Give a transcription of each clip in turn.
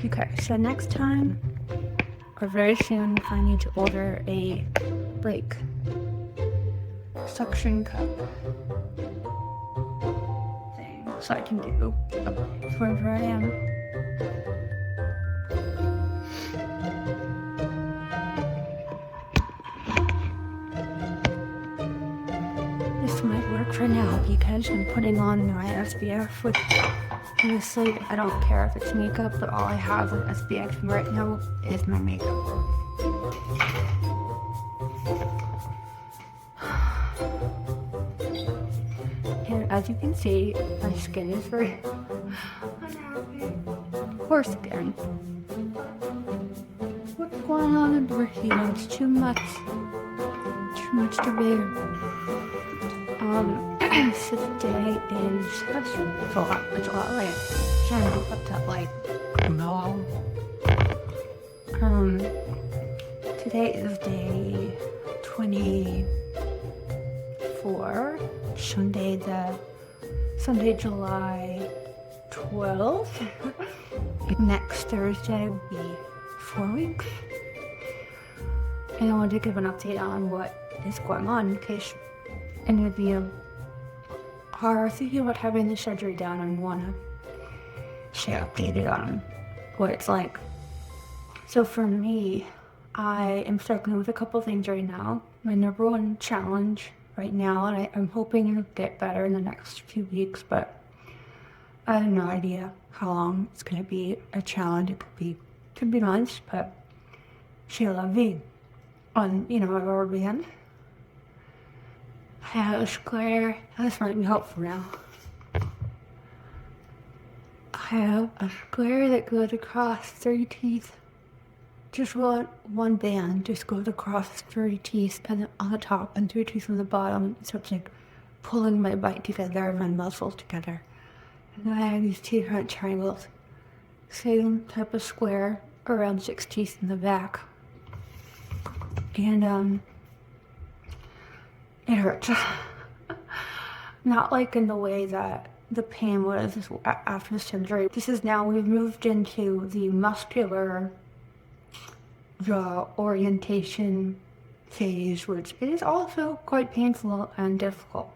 Okay, so next time, or very soon, I need to order a brake suction cup thing so I can do wherever I am. This might work for now because I'm putting on my SPF with, honestly, I don't care if it's makeup, but all I have with SPF right now is my makeup. And as you can see, my skin is very unhappy. Poor skin. What's going on in Burkina? It's too much to bear. So today is, it's a lot like, trying to put that like, no. Today is day 24, Sunday, July 12th. Next Thursday will be 4 weeks. And I wanted to give an update on what is going on in case any of you are thinking about having the surgery done and want to stay updated on what it's like. So for me, I am struggling with a couple things right now. My number one challenge right now, and I'm hoping it'll get better in the next few weeks, but I have no idea how long it's going to be a challenge. It could be months, but c'est la vie on, our band. I have a square, this might be helpful now. I have a square that goes across 30 teeth. Just one band just goes across 30 teeth and then on the top and 3 teeth on the bottom. So it's like pulling my bite together and my muscles together. And then I have these 2 front triangles. Same type of square, around 6 teeth in the back. And it hurts. Not like in the way that the pain was after the surgery. This is now, we've moved into the muscular jaw orientation phase, which is also quite painful and difficult.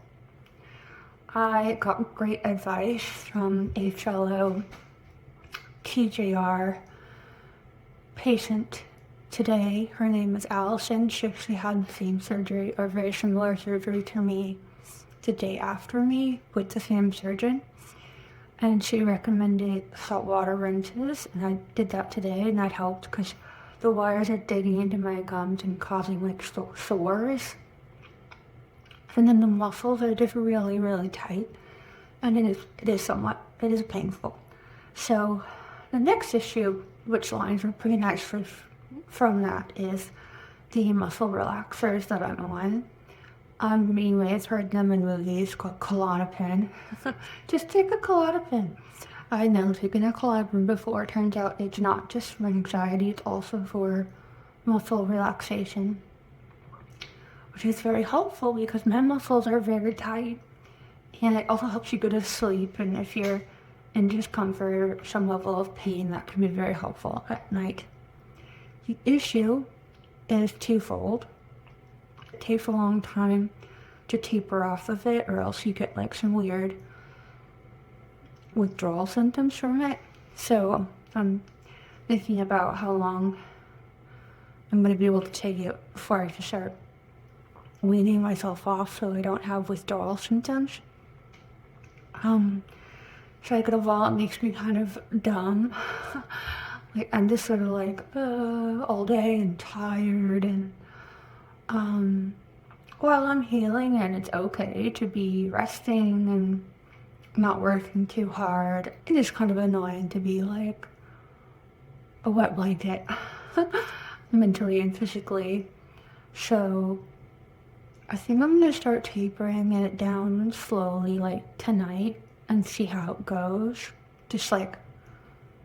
I got great advice from a fellow TJR patient today. Her name is Allison. She actually had the same surgery or very similar surgery to me the day after me with the same surgeon. And she recommended saltwater rinses, and I did that today, and that helped because the wires are digging into my gums and causing like sores. And then the muscles are just really, really tight. And it is painful. So the next issue, which lines are pretty nice from that, is the muscle relaxers that I'm on. You may have heard them in movies called Klonopin. Just take a Klonopin. I know taking a Klonopin before, it turns out it's not just for anxiety, it's also for muscle relaxation, which is very helpful because my muscles are very tight, and it also helps you go to sleep, and if you're in discomfort or some level of pain, that can be very helpful at night. The issue is twofold. It takes a long time to taper off of it, or else you get like some weird withdrawal symptoms from it. So I'm thinking about how long I'm going to be able to take it before I can start weaning myself off so I don't have withdrawal symptoms. Second of all, it makes me kind of dumb. Like I'm just sort of like all day and tired, and while I'm healing and it's okay to be resting and not working too hard, it is kind of annoying to be like a wet blanket mentally and physically. So I think I'm going to start tapering it down slowly, like tonight, and see how it goes. Just like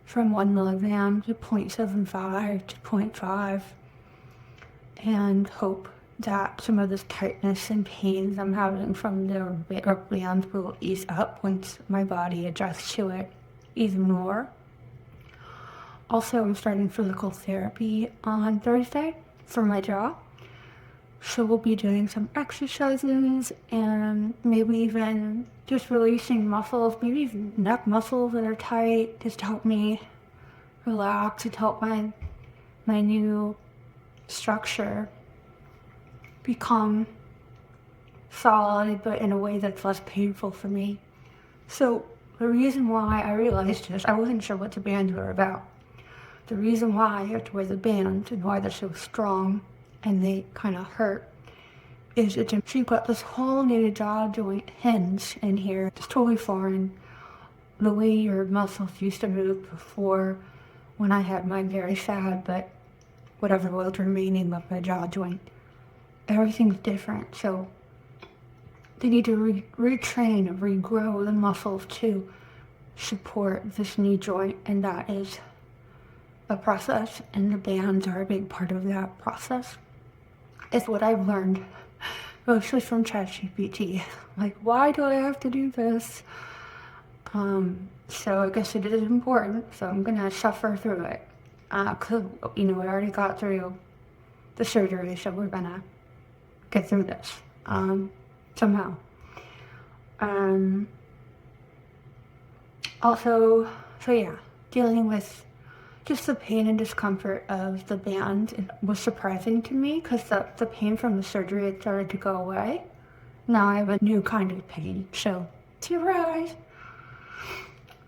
from 1 milligram to 0.75 to 0.5, and hope that some of this tightness and pains I'm having from the bands will ease up once my body adjusts to it even more. Also, I'm starting physical therapy on Thursday for my jaw. So we'll be doing some exercises and maybe even just releasing muscles, maybe even neck muscles that are tight, just to help me relax, to help my new structure become solid, but in a way that's less painful for me. So the reason why I realized this, I wasn't sure what the bands were about. The reason why I have to wear the bands and why they're so strong and they kind of hurt is you've got this whole new jaw joint hinge in here. It's totally foreign. The way your muscles used to move before, when I had my very sad, but whatever was remaining of my jaw joint, everything's different. So they need to retrain and regrow the muscles to support this new joint, and that is a process, and the bands are a big part of that process. It's what I've learned, mostly from ChatGPT. Like, why do I have to do this? So I guess it is important, so I'm gonna suffer through it. Cause, I already got through the surgery, so we're gonna get through this, somehow. Also, so yeah, dealing with just the pain and discomfort of the band was surprising to me, because the pain from the surgery had started to go away. Now I have a new kind of pain, so surprise!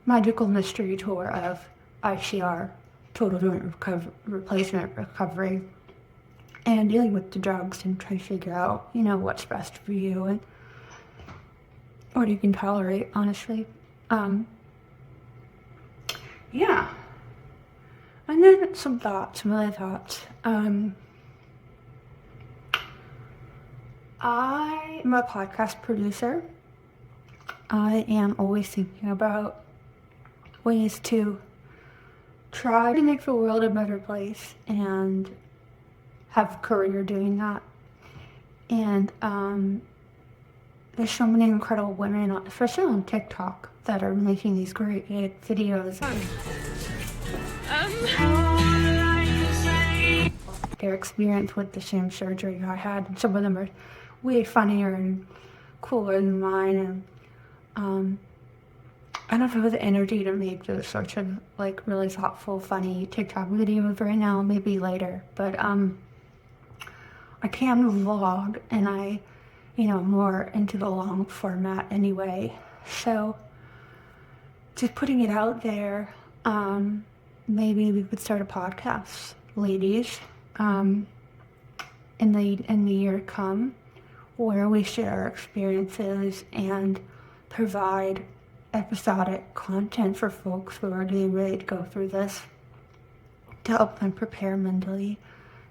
Magical mystery tour of ICR, total joint replacement recovery, and dealing with the drugs and trying to figure out, what's best for you and what you can tolerate, honestly. Yeah. And then some other thoughts. I'm a podcast producer. I am always thinking about ways to try to make the world a better place and have a career doing that. And there's so many incredible women, especially on TikTok, that are making these great videos. Their experience with the same surgery I had, and some of them are way funnier and cooler than mine, and I don't have the energy to make those sorts of really thoughtful, funny TikTok videos right now, maybe later, but I can vlog, and I'm more into the long format anyway, so just putting it out there. Maybe we could start a podcast, ladies, in the year to come, where we share our experiences and provide episodic content for folks who are getting ready to go through this, to help them prepare mentally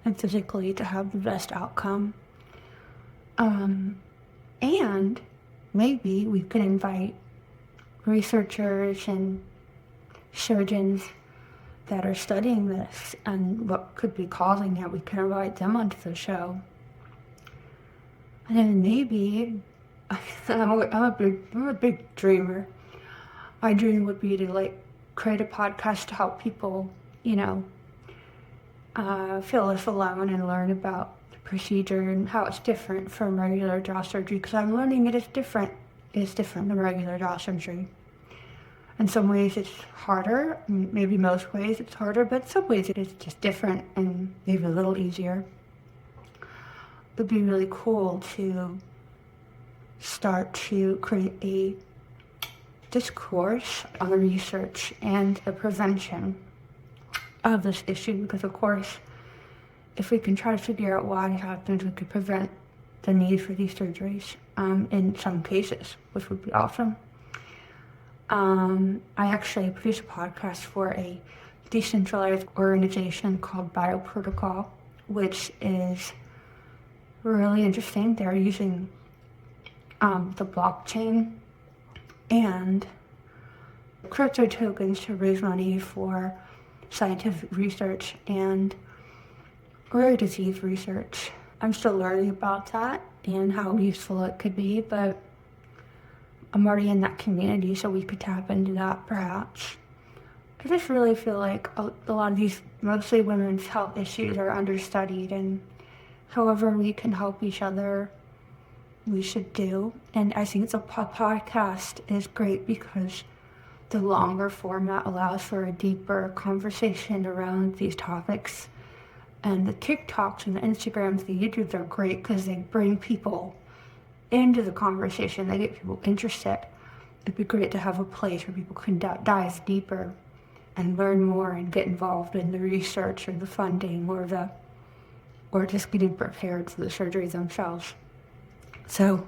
and physically to have the best outcome. And maybe we could invite researchers and surgeons that are studying this and what could be causing it. We can invite them onto the show. And then maybe, I'm a big dreamer. My dream would be to create a podcast to help people, feel less alone and learn about the procedure and how it's different from regular jaw surgery, because I'm learning it is different. It's different than regular jaw surgery. In some ways it's harder, maybe most ways it's harder, but some ways it is just different and maybe a little easier. It would be really cool to start to create a discourse on the research and the prevention of this issue, because of course, if we can try to figure out why it happens, we could prevent the need for these surgeries in some cases, which would be awesome. I actually produce a podcast for a decentralized organization called Bioprotocol, which is really interesting. They're using the blockchain and crypto tokens to raise money for scientific research and rare disease research. I'm still learning about that and how useful it could be, but I'm already in that community, so we could tap into that perhaps. I just really feel like a lot of these, mostly women's health issues, are understudied, and however we can help each other, we should do. And I think the podcast is great because the longer format allows for a deeper conversation around these topics. And the TikToks and the Instagrams, the YouTubes are great because they bring people into the conversation. They get people interested. It'd be great to have a place where people can dive deeper and learn more and get involved in the research or the funding or just getting prepared for the surgeries themselves. So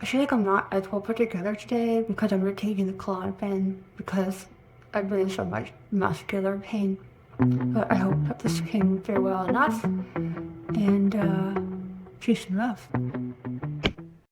I feel like I'm not as well put together today because I'm taking the Klonopin because I've been in so much muscular pain. But I hope that this came through well enough, and peace and love.